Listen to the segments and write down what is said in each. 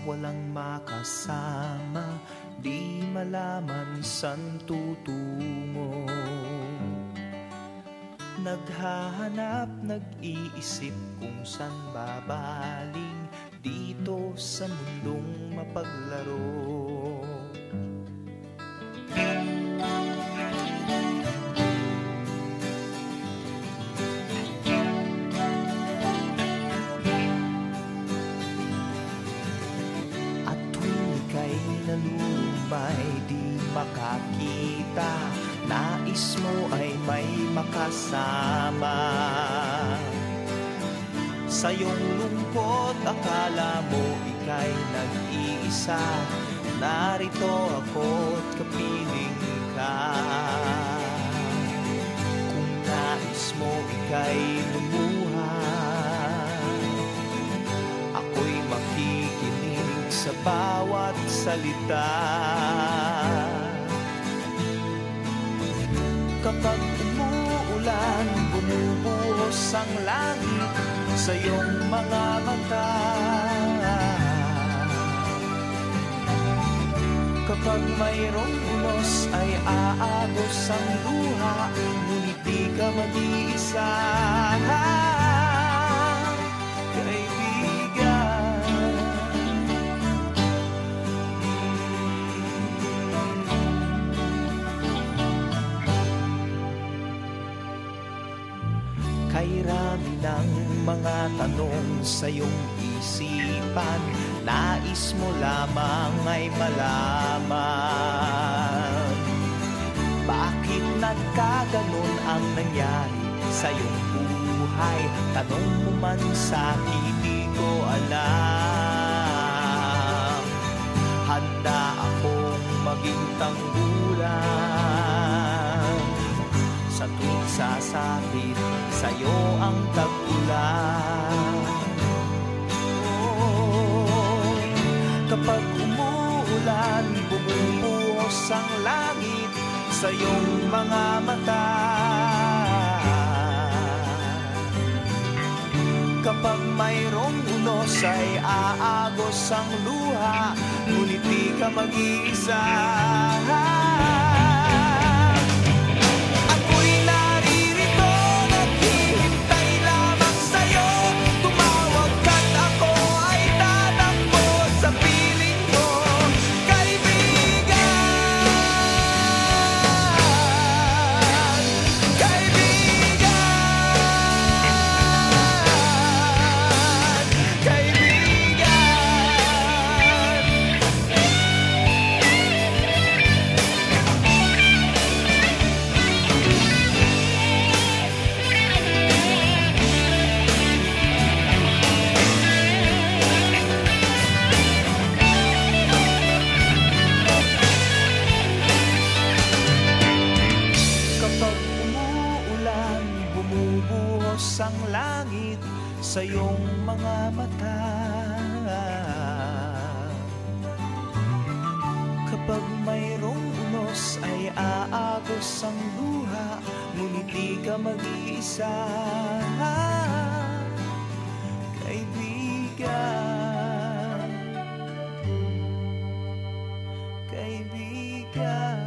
walang makasama, di malaman san tutungo. Naghahanap, nag-iisip kung san babaling dito sa mundong mapaglaro. At tuwing ika'y nalumbay, di makakita, nais mo ay may makasama. Sa iyong lungkot, akala mo ika'y nag-iisa, narito ako't kapiling ka. Kung nais mo ika'y lumuha, ako'y makikinig sa bawat salita. Kapag umuulan, bumubuhos ang langit sa iyong mga mata. Kapag mayroong unos ay aagos ang luha, ngunit di ka mag-iisa. Kay rami ng mga tanong sa iyong isipan, nais mo lamang ay malaman. Bakit nagkaganon ang nangyari sa iyong buhay? Tanong mo man sa'kin, di ko alam. Handa akong maging tanggulan sa tuwing sasapit sa'yo ang tag-ulan. Oh, kapag umuulan, bumubuhos ang langit sa iyong mga mata. Kapag mayroong unos ay aagos ang luha, ngunit di ka mag-iisa. Ang langit sa iyong mga mata. Kapag mayroong unos ay aagos ang luha, ngunit di ka mag-iisa. Kaibigan, kaibigan,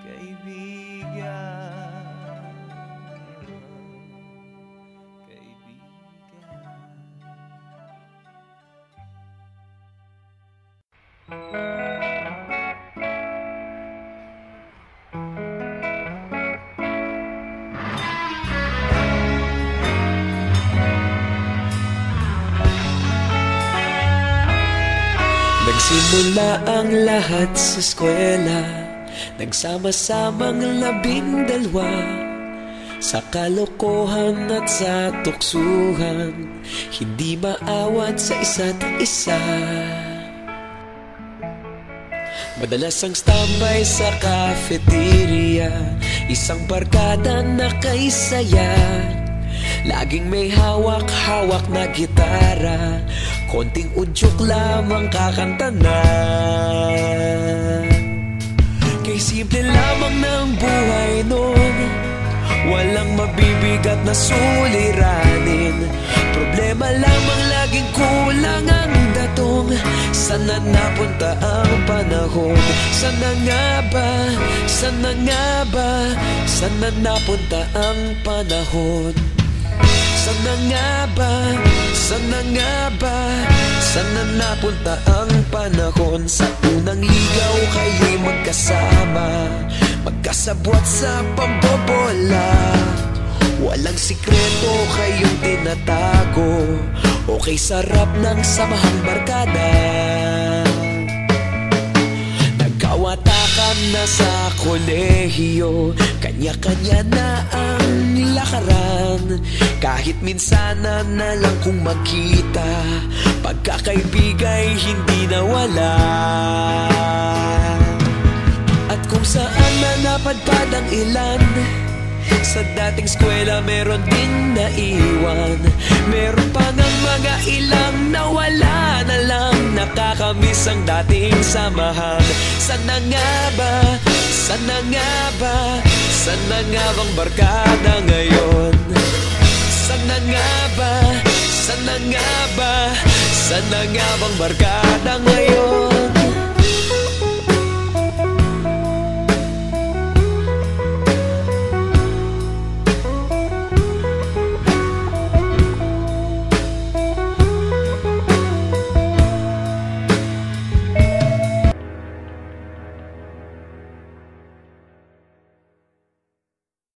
kaibigan. Nagsimula ang lahat sa eskwela, nagsama-samang 12 sa kalokohan at sa tuksuhan, hindi maawat sa isa't isa. Madalas ang standby sa cafeteria, isang barkada na kay saya. Laging may hawak-hawak na gitara, konting udyok lamang kakanta na. Kay simple lamang ng buhay nun, walang mabibigat na suliranin. Problema lamang laging kulang ang datong. Sana napunta ang panahon? Sana nga ba? Sana nga ba? Sana napunta ang panahon? Sana nga ba? Sana nga ba? Sana napunta ang panahon? Sa unang ligaw kayo'y magkasama, magkasabwat sa pambobola. Walang sikreto kayong tinatago, okay sarap ng samahang barkada. Nagkawatakan na sa kolehiyo, kanya-kanya na ang nilakaran. Kahit minsan na lang kung magkita, pagkakaibigay hindi nawala. At kung saan na napadpad ang ilan, sa dating eskwela meron din naiwan. Meron pa ng mga ilang nawala na lang, nakakamiss ang dating samahan. Sana nga ba? Sana nga ba? Sana nga bang barkada ngayon? Sana nga ba? Sana nga ba? Sana nga bang barkada ngayon?